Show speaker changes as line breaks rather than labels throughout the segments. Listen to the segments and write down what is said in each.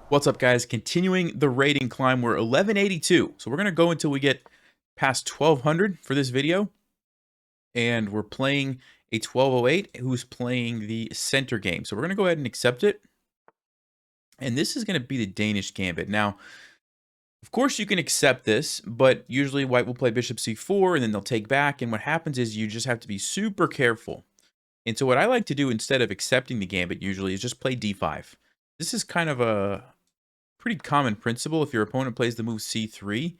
What's up, guys? Continuing the rating climb, we're 1182. So we're going to go until we get past 1200 for this video. And we're playing a 1208 who's playing the center game. So we're going to go ahead and accept it. And this is going to be the Danish Gambit. Now, of course, you can accept this, but usually white will play bishop c4 and then they'll take back. And what happens is you just have to be super careful. And so what I like to do instead of accepting the Gambit usually is just play d5. This is kind of a pretty common principle. If your opponent plays the move c3,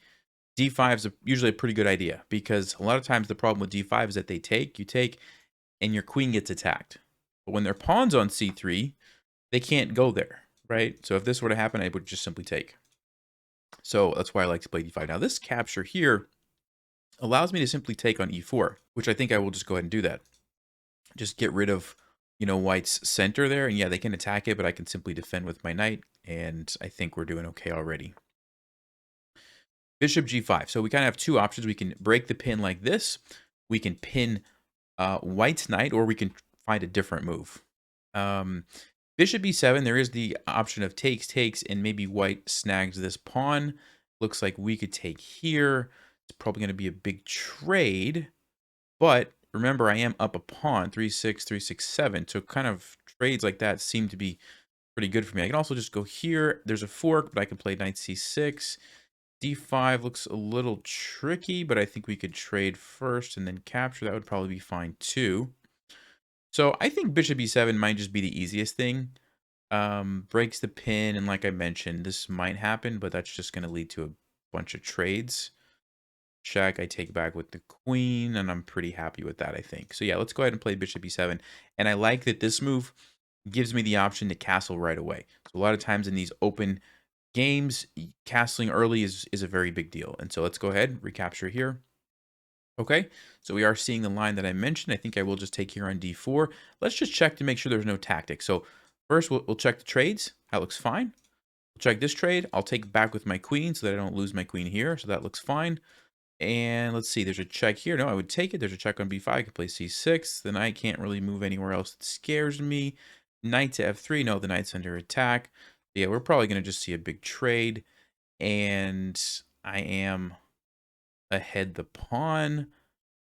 d5 is usually a pretty good idea, because a lot of times the problem with d5 is that they take, you take, and your queen gets attacked. But when their pawn's on c3, they can't go there, right? So if this were to happen, I would just simply take. So that's why I like to play d5. Now this capture here allows me to simply take on e4, which I think I will just go ahead and do that. Just get rid of, white's center there. And yeah, they can attack it, but I can simply defend with my knight. And I think we're doing okay already. Bishop g5. So we kind of have two options. We can break the pin like this. We can pin white's knight, or we can find a different move. Bishop b7, there is the option of takes, and maybe white snags this pawn. Looks like we could take here. It's probably going to be a big trade. But remember, I am up a pawn, 3-6, 3-6, 7. So kind of trades like that seem to be pretty good for me. I can also just go here. There's a fork, but I can play knight c6. d5 looks a little tricky, but I think we could trade first and then capture. That would probably be fine too. So I think bishop e7 might just be the easiest thing. Breaks the pin, and like I mentioned, this might happen, but that's just going to lead to a bunch of trades. Check, I take back with the queen, and I'm pretty happy with that, I think. So yeah, let's go ahead and play bishop e7. And I like that this move gives me the option to castle right away. So a lot of times in these open games, castling early is a very big deal. And so let's go ahead, recapture here. Okay, so we are seeing the line that I mentioned. I think I will just take here on d4. Let's just check to make sure there's no tactic. So first, we'll check the trades. That looks fine. We'll check this trade. I'll take back with my queen so that I don't lose my queen here. So that looks fine. And let's see, there's a check here. No, I would take it. There's a check on b5. I could play c6. The knight can't really move anywhere else that scares me. Knight to f3. No, the knight's under attack. Yeah, we're probably going to just see a big trade. And I am ahead the pawn.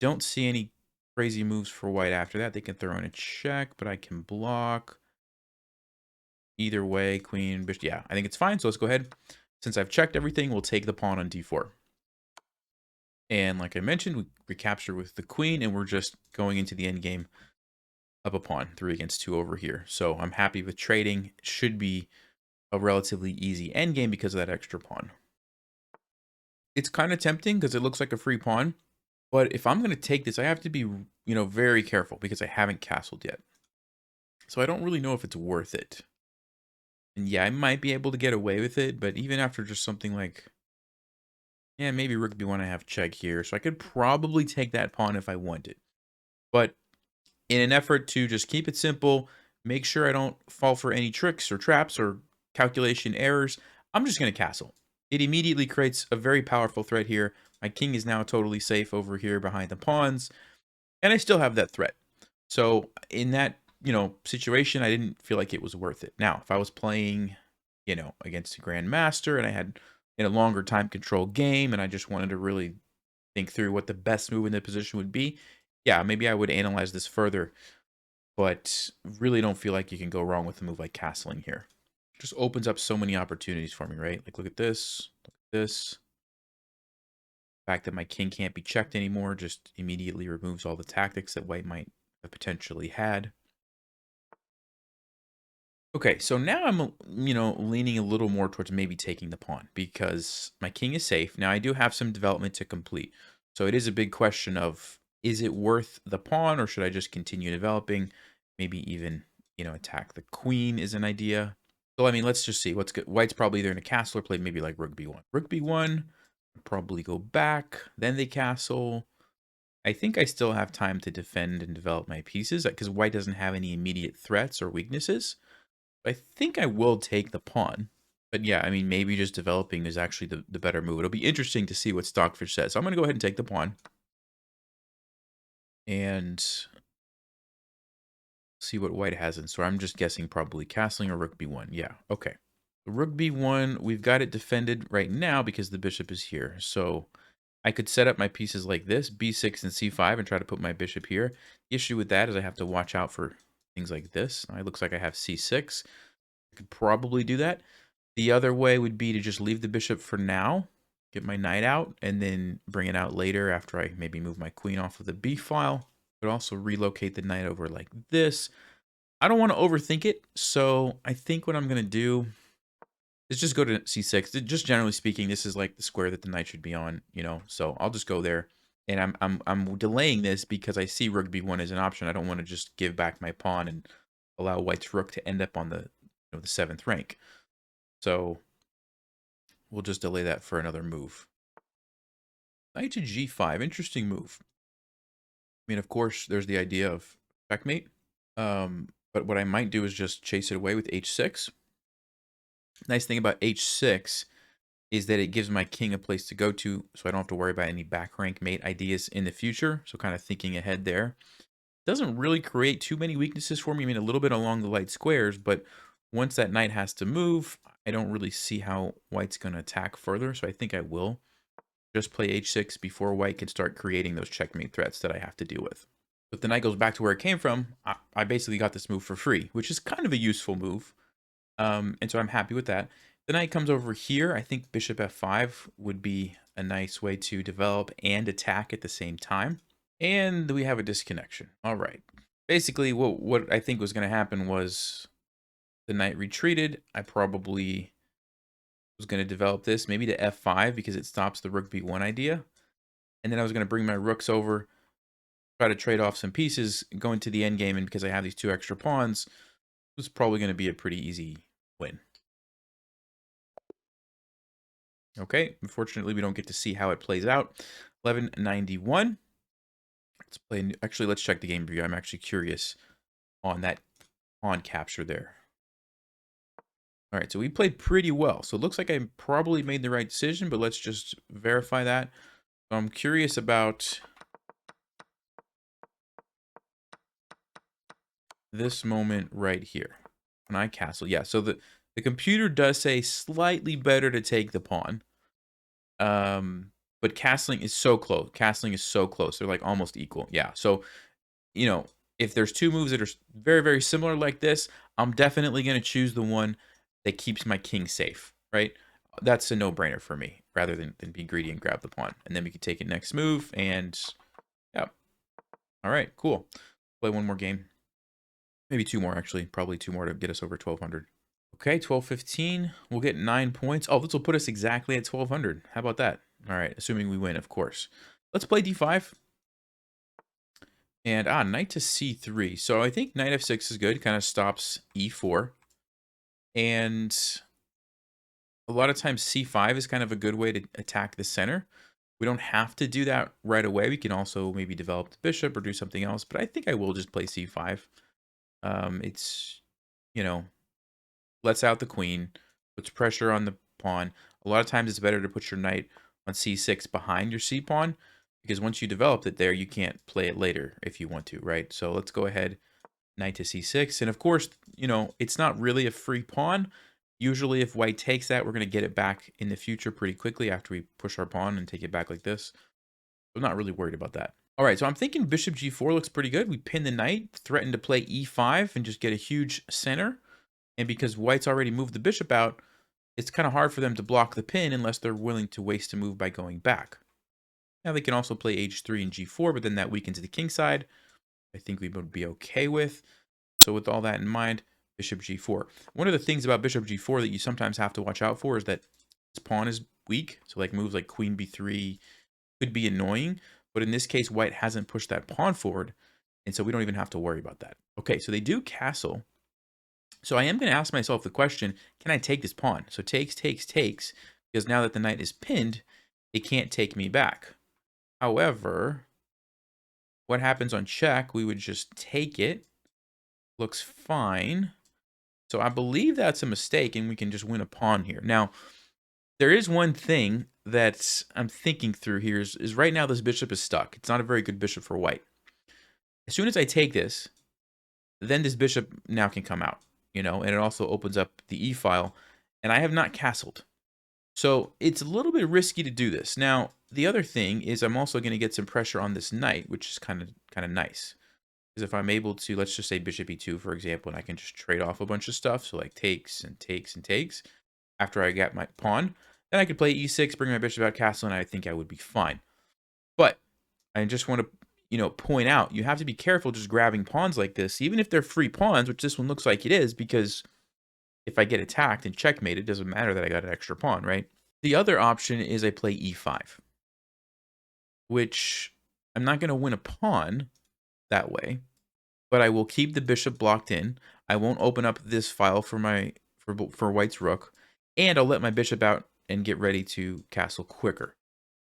Don't see any crazy moves for white after that. They can throw in a check, but I can block. Either way, queen, bishop. Yeah, I think it's fine. So let's go ahead. Since I've checked everything, we'll take the pawn on d4. And like I mentioned, we recapture with the queen, and we're just going into the endgame up a pawn, 3 against 2 over here. So I'm happy with trading. It should be a relatively easy endgame because of that extra pawn. It's kind of tempting because it looks like a free pawn. But if I'm going to take this, I have to be, very careful because I haven't castled yet. So I don't really know if it's worth it. And yeah, I might be able to get away with it, but even after just something like, yeah, maybe rook b1, I have check here. So I could probably take that pawn if I wanted. But in an effort to just keep it simple, make sure I don't fall for any tricks or traps or calculation errors, I'm just going to castle. It immediately creates a very powerful threat here. My king is now totally safe over here behind the pawns, and I still have that threat. So in that, situation, I didn't feel like it was worth it. Now, if I was playing, against a grandmaster and I had in a longer time control game and I just wanted to really think through what the best move in the position would be, yeah, maybe I would analyze this further, but really don't feel like you can go wrong with a move like castling here. It just opens up so many opportunities for me, right? Like, look at this, look at this. The fact that my king can't be checked anymore just immediately removes all the tactics that white might have potentially had. Okay, so now I'm, leaning a little more towards maybe taking the pawn because my king is safe. Now I do have some development to complete. So it is a big question of, is it worth the pawn or should I just continue developing? Maybe even, attack the queen is an idea. So, I mean, let's just see what's good. White's probably either in a castle or play maybe like rook b1. Rook b1, probably go back, then they castle. I think I still have time to defend and develop my pieces because white doesn't have any immediate threats or weaknesses. I think I will take the pawn. But yeah, I mean, maybe just developing is actually the better move. It'll be interesting to see what Stockfish says. So I'm going to go ahead and take the pawn. And see what white has in store. I'm just guessing probably castling or rook b1. Yeah, okay. Rook b1, we've got it defended right now because the bishop is here. So I could set up my pieces like this, b6 and c5, and try to put my bishop here. The issue with that is I have to watch out for things like this. It looks like I have c6. I could probably do that. The other way would be to just leave the bishop for now, get my knight out, and then bring it out later after I maybe move my queen off of the b file. Could also relocate the knight over like this. I don't want to overthink it, so I think what I'm going to do is just go to c6. Just generally speaking, this is like the square that the knight should be on, you know. So I'll just go there, and I'm delaying this because I see rook b1 as an option. I don't want to just give back my pawn and allow white's rook to end up on the the 7th rank. So we'll just delay that for another move. Knight to g5, interesting move. I mean, of course, there's the idea of checkmate. But what I might do is just chase it away with h6. Nice thing about h6 is that it gives my king a place to go to, so I don't have to worry about any back rank mate ideas in the future. So kind of thinking ahead there. Doesn't really create too many weaknesses for me. I mean, a little bit along the light squares, but once that knight has to move, I don't really see how white's going to attack further. So I think I will just play h6 before white can start creating those checkmate threats that I have to deal with. If the knight goes back to where it came from, I basically got this move for free, which is kind of a useful move. And so I'm happy with that. The knight comes over here. I think bishop f5 would be a nice way to develop and attack at the same time. And we have a disconnection. All right. Basically, what I think was going to happen was the knight retreated. I probably was going to develop this maybe to f5 because it stops the rook b1 idea. And then I was going to bring my rooks over, try to trade off some pieces, go into the endgame, and because I have these 2 extra pawns, it was probably going to be a pretty easy win. Okay, unfortunately, we don't get to see how it plays out. 1191. Let's play. Actually, let's check the game view. I'm actually curious on that pawn capture there. All right, so we played pretty well. So it looks like I probably made the right decision, but let's just verify that. So I'm curious about this moment right here. When I castle, yeah. So the computer does say slightly better to take the pawn. But castling is so close. Castling is so close. They're like almost equal. Yeah. So, you know, if there's 2 moves that are very, very similar like this, I'm definitely going to choose the one that keeps my king safe, right? That's a no-brainer for me, rather than be greedy and grab the pawn. And then we can take it next move, and yeah. All right, cool. Play one more game. Maybe 2 more, actually. Probably 2 more to get us over 1,200. Okay, 1215. We'll get 9 points. Oh, this will put us exactly at 1,200. How about that? All right, assuming we win, of course. Let's play d5. And, knight to c3. So I think knight f6 is good. Kind of stops e4. And a lot of times c5 is kind of a good way to attack the center. We don't have to do that right away. We can also maybe develop the bishop or do something else. But I think I will just play c5. It's, you know, lets out the queen, puts pressure on the pawn. A lot of times it's better to put your knight on c6 behind your c-pawn, because once you developed it there, you can't play it later if you want to, right? So let's go ahead, knight to c6. And of course, you know, it's not really a free pawn. Usually if white takes that, we're going to get it back in the future pretty quickly after we push our pawn and take it back like this. I'm not really worried about that. All right, so I'm thinking bishop g4 looks pretty good. We pin the knight, threaten to play e5, and just get a huge center. And because white's already moved the bishop out, it's kind of hard for them to block the pin unless they're willing to waste a move by going back. Now they can also play h3 and g4, but then that weakens the king side. I think we would be okay with. So with all that in mind, bishop g4. One of the things about bishop g4 that you sometimes have to watch out for is that this pawn is weak. So like moves like queen b3 could be annoying. But in this case, white hasn't pushed that pawn forward. And so we don't even have to worry about that. Okay, so they do castle. So I am going to ask myself the question, can I take this pawn? So takes, because now that the knight is pinned, it can't take me back. However, what happens on check? We would just take it. Looks fine. So I believe that's a mistake, and we can just win a pawn here. Now, there is one thing that I'm thinking through here is right now this bishop is stuck. It's not a very good bishop for white. As soon as I take this, then this bishop now can come out, you know, and it also opens up the e file. and I have not castled. So it's a little bit risky to do this. Now, the other thing is I'm also going to get some pressure on this knight, which is kind of nice. Because if I'm able to, let's just say bishop e2, for example, and I can just trade off a bunch of stuff, so like takes and takes and takes, after I get my pawn, then I could play e6, bring my bishop out castle, and I think I would be fine. But I just want to, point out, you have to be careful just grabbing pawns like this, even if they're free pawns, which this one looks like it is, because if I get attacked and checkmate, it doesn't matter that I got an extra pawn, right? The other option is I play e5, which I'm not going to win a pawn that way, but I will keep the bishop blocked in. I won't open up this file for white's rook, and I'll let my bishop out and get ready to castle quicker.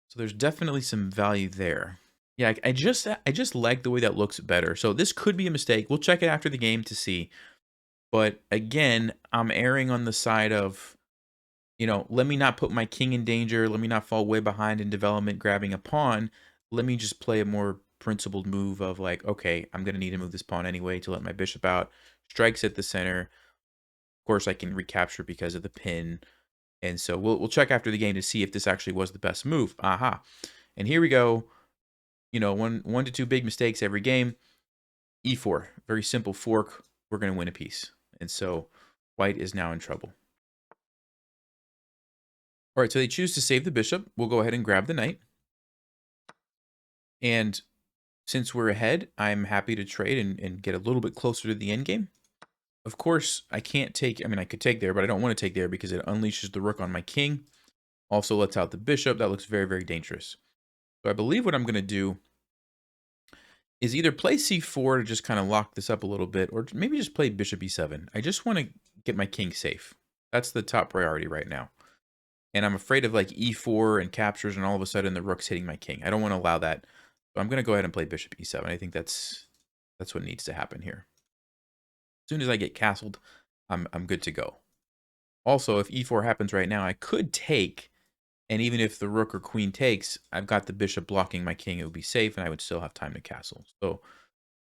So there's definitely some value there. Yeah, I just like the way that looks better. So this could be a mistake. We'll check it after the game to see. But again, I'm erring on the side of, let me not put my king in danger. Let me not fall way behind in development grabbing a pawn. Let me just play a more principled move of like, okay, I'm going to need to move this pawn anyway to let my bishop out. Strikes at the center. Of course, I can recapture because of the pin. And so we'll check after the game to see if this actually was the best move. Aha. And here we go. One to two big mistakes every game. E4, very simple fork. We're going to win a piece. And so white is now in trouble. All right, so they choose to save the bishop. We'll go ahead and grab the knight. And since we're ahead, I'm happy to trade and get a little bit closer to the endgame. Of course, I can't take, I could take there, but I don't want to take there because it unleashes the rook on my king. Also lets out the bishop. That looks very, very dangerous. So I believe what I'm going to do is either play c4 to just kind of lock this up a little bit, or maybe just play bishop e7. I just want to get my king safe. That's the top priority right now. And I'm afraid of like e4 and captures and all of a sudden the rook's hitting my king. I don't want to allow that. So I'm going to go ahead and play bishop e7. I think that's what needs to happen here. As soon as I get castled, I'm good to go. Also, if e4 happens right now, I could take, and even if the rook or queen takes, I've got the bishop blocking my king. It would be safe, and I would still have time to castle. So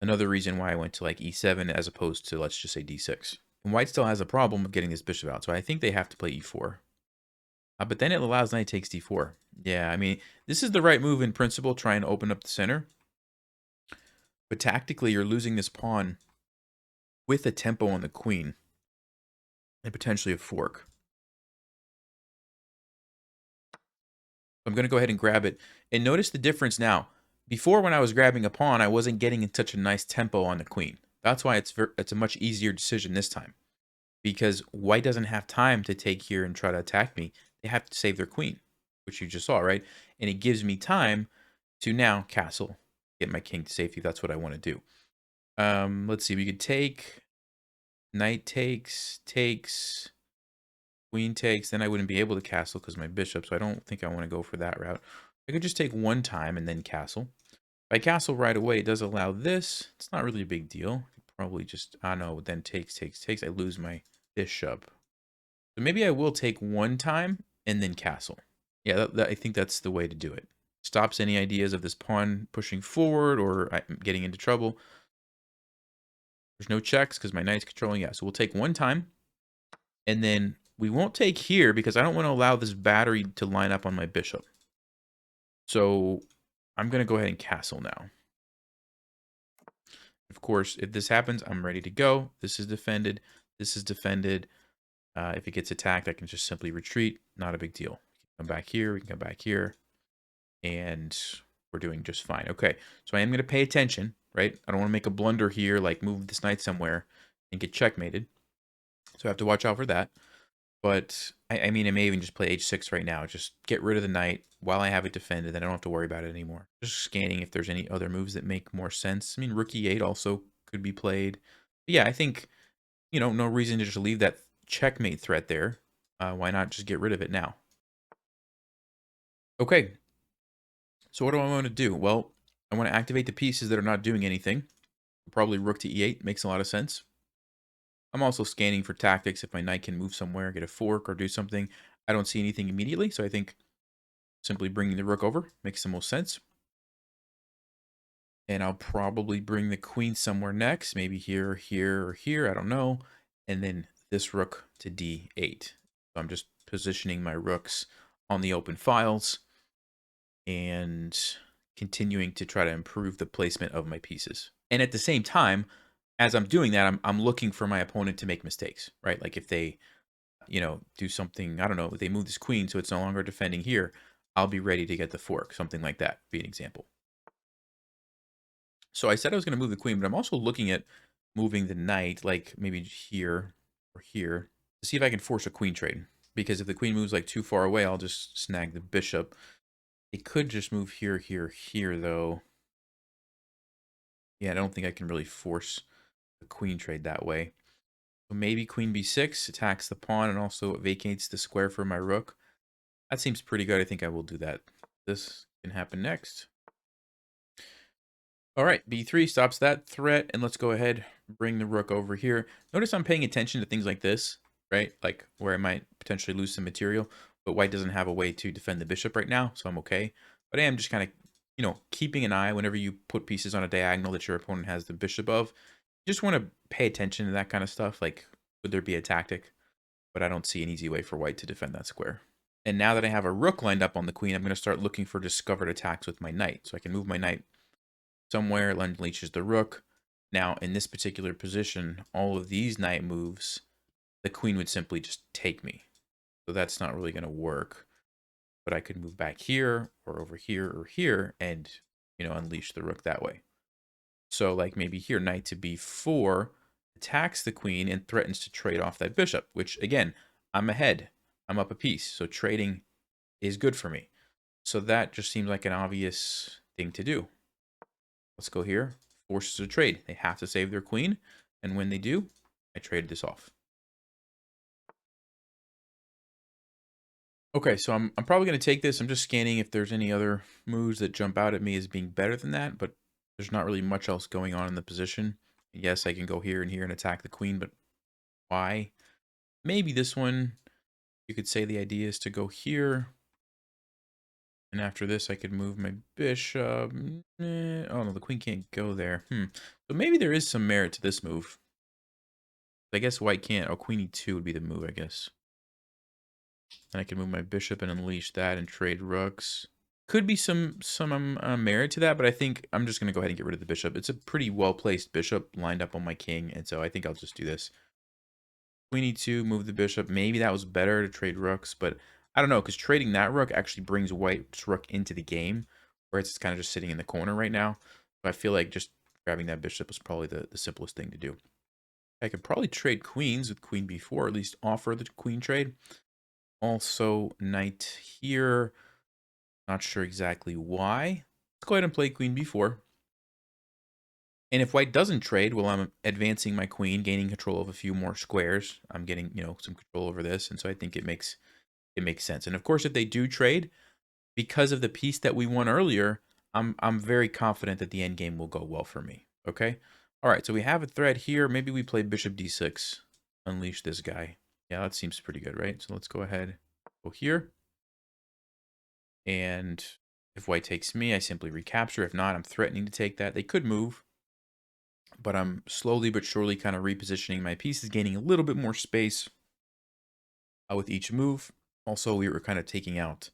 another reason why I went to like e7 as opposed to, let's just say, d6. And white still has a problem with getting this bishop out, so I think they have to play e4. But then it allows knight takes d4. Yeah, this is the right move in principle, trying to open up the center. But tactically, you're losing this pawn with a tempo on the queen and potentially a fork. I'm going to go ahead and grab it. And notice the difference now. Before, when I was grabbing a pawn, I wasn't getting in such a nice tempo on the queen. That's why it's a much easier decision this time. Because white doesn't have time to take here and try to attack me. They have to save their queen, which you just saw, right? And it gives me time to now castle, get my king to safety. That's what I want to do. Let's see. We could take knight takes, queen takes. Then I wouldn't be able to castle because my bishop. So I don't think I want to go for that route. I could just take one time and then castle. If I castle right away, it does allow this. It's not really a big deal. Probably just, I don't know, then takes. I lose my bishop. So maybe I will take one time and then castle. Yeah, I think that's the way to do it. Stops any ideas of this pawn pushing forward or getting into trouble. There's no checks because my knight's controlling. Yeah, so we'll take one time. And then we won't take here because I don't want to allow this battery to line up on my bishop. So I'm going to go ahead and castle now. Of course, if this happens, I'm ready to go. This is defended. This is defended. If it gets attacked, I can just simply retreat. Not a big deal. Come back here. We can come back here. And we're doing just fine. Okay, so I am going to pay attention, right? I don't want to make a blunder here, like move this knight somewhere and get checkmated. So I have to watch out for that. But, I may even just play h6 right now. Just get rid of the knight while I have it defended. Then I don't have to worry about it anymore. Just scanning if there's any other moves that make more sense. Rook e8 also could be played. But yeah, I think, no reason to just leave that checkmate threat there. Why not just get rid of it now? Okay. So what do I want to do? Well, I want to activate the pieces that are not doing anything. Probably rook to e8 makes a lot of sense. I'm also scanning for tactics if my knight can move somewhere, get a fork, or do something. I don't see anything immediately, so I think simply bringing the rook over makes the most sense. And I'll probably bring the queen somewhere next, maybe here, here, or here, I don't know. And then this rook to d8. So I'm just positioning my rooks on the open files and continuing to try to improve the placement of my pieces. And at the same time, as I'm doing that, I'm looking for my opponent to make mistakes, right? Like if they, do something, I don't know, they move this queen so it's no longer defending here, I'll be ready to get the fork, something like that, be an example. So I said I was going to move the queen, but I'm also looking at moving the knight, like maybe here or here, to see if I can force a queen trade. Because if the queen moves like too far away, I'll just snag the bishop. It could just move here, here, here, though. Yeah, I don't think I can really force a queen trade that way. So maybe queen b6 attacks the pawn and also vacates the square for my rook. That seems pretty good. I think I will do that. This can happen next. All right, b3 stops that threat, and let's go ahead, bring the rook over here. Notice I'm paying attention to things like this, right? Like where I might potentially lose some material, but white doesn't have a way to defend the bishop right now, so I'm okay. But I am just kind of, keeping an eye whenever you put pieces on a diagonal that your opponent has the bishop of. You just want to pay attention to that kind of stuff, like would there be a tactic? But I don't see an easy way for white to defend that square. And now that I have a rook lined up on the queen, I'm going to start looking for discovered attacks with my knight. So I can move my knight somewhere, unleashes the rook. Now, in this particular position, all of these knight moves, the queen would simply just take me. So that's not really going to work. But I could move back here or over here or here and, unleash the rook that way. So like maybe here, knight to b4 attacks the queen and threatens to trade off that bishop, which again, I'm ahead. I'm up a piece. So trading is good for me. So that just seems like an obvious thing to do. Let's go here. Forces a trade. They have to save their queen. And when they do, I trade this off. Okay, so I'm probably going to take this. I'm just scanning if there's any other moves that jump out at me as being better than that, but there's not really much else going on in the position. Yes, I can go here and attack the queen, but why? Maybe this one, you could say the idea is to go here. And after this, I could move my bishop. Oh, no, the queen can't go there. So maybe there is some merit to this move. I guess white can't. Oh, queen e2 would be the move, I guess. And I can move my bishop and unleash that and trade rooks. Could be some merit to that, but I think I'm just going to go ahead and get rid of the bishop. It's a pretty well-placed bishop lined up on my king, and so I think I'll just do this. Queen e2, move the bishop. Maybe that was better to trade rooks, but I don't know, because trading that rook actually brings white's rook into the game, where it's kind of just sitting in the corner right now. So I feel like just grabbing that bishop was probably the simplest thing to do. I could probably trade queens with queen b4, or at least offer the queen trade. Also, knight here. Not sure exactly why. Let's go ahead and play queen b4. And if white doesn't trade, well, I'm advancing my queen, gaining control of a few more squares. I'm getting, some control over this, and so I think it makes sense. And of course, if they do trade, because of the piece that we won earlier, I'm very confident that the end game will go well for me. Okay. All right. So we have a threat here. Maybe we play bishop d6, unleash this guy. Yeah, that seems pretty good, right? So let's go ahead, go here. And if white takes me, I simply recapture. If not, I'm threatening to take that. They could move, but I'm slowly but surely kind of repositioning my pieces, gaining a little bit more space with each move. Also, we were kind of taking out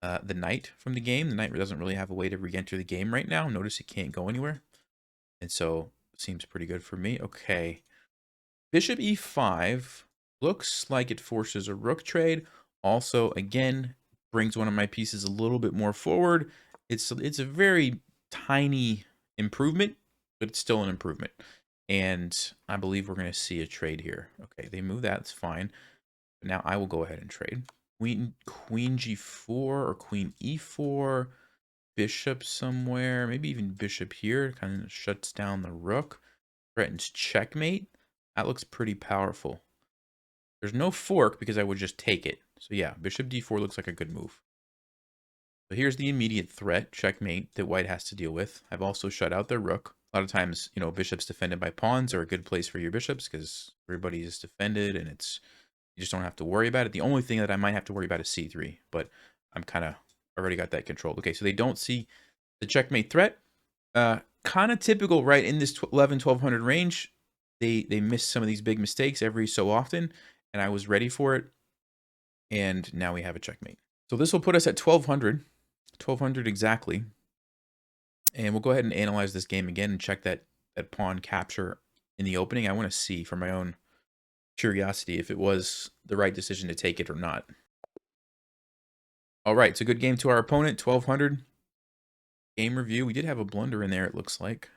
the knight from the game. The knight doesn't really have a way to re-enter the game right now. Notice it can't go anywhere. And so it seems pretty good for me. Okay. Bishop e5 looks like it forces a rook trade. Also, again, brings one of my pieces a little bit more forward. It's a very tiny improvement, but it's still an improvement. And I believe we're going to see a trade here. Okay, they move that. It's fine. But now I will go ahead and trade. Queen g4 or queen e4. Bishop somewhere. Maybe even bishop here. Kind of shuts down the rook. Threatens checkmate. That looks pretty powerful. There's no fork because I would just take it. So yeah, bishop d4 looks like a good move. So here's the immediate threat, checkmate, that white has to deal with. I've also shut out their rook. A lot of times, bishops defended by pawns are a good place for your bishops because everybody is defended and you just don't have to worry about it. The only thing that I might have to worry about is c3, but I'm kind of already got that controlled. Okay, so they don't see the checkmate threat. Kind of typical, right? In this 11-1200 range, they miss some of these big mistakes every so often, and I was ready for it. And now we have a checkmate. So this will put us at 1200. 1200 exactly. And we'll go ahead and analyze this game again and check that pawn capture in the opening. I want to see for my own curiosity if it was the right decision to take it or not. All right, it's a good game to our opponent, 1200. Game review. We did have a blunder in there, it looks like.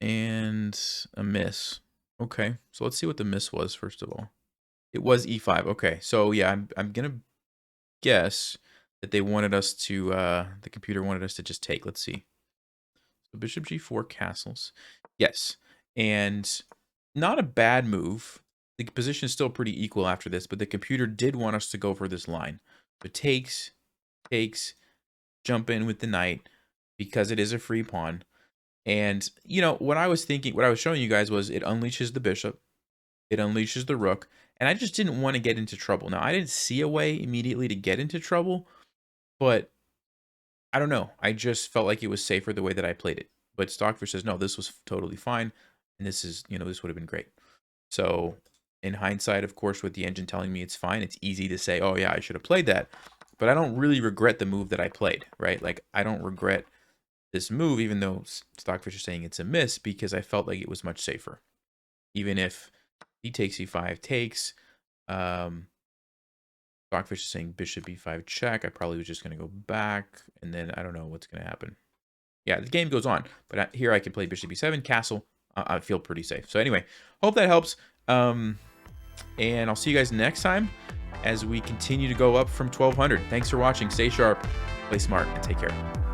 And a miss. Okay, so let's see what the miss was, first of all. It was e5. Okay, so yeah, I'm going to guess that they wanted us to, the computer wanted us to just take. Let's see. So bishop g4 castles. Yes, and not a bad move. The position is still pretty equal after this, but the computer did want us to go for this line. So takes, jump in with the knight because it is a free pawn. And, you know, what I was thinking, what I was showing you guys was it unleashes the bishop. It unleashes the rook. And I just didn't want to get into trouble. Now, I didn't see a way immediately to get into trouble, but I don't know. I just felt like it was safer the way that I played it. But Stockfish says, no, this was totally fine. And this is, you know, this would have been great. So in hindsight, of course, with the engine telling me it's fine, it's easy to say, oh, yeah, I should have played that. But I don't really regret the move that I played, right? Like, I don't regret this move, even though Stockfish is saying it's a miss, because I felt like it was much safer. Even if he takes e5 takes, Stockfish is saying bishop e5 check. I probably was just going to go back, and then I don't know what's going to happen. Yeah, the game goes on, but here I can play bishop e7, castle. I feel pretty safe. So anyway, hope that helps. And I'll see you guys next time as we continue to go up from 1200. Thanks for watching. Stay sharp, play smart, and take care.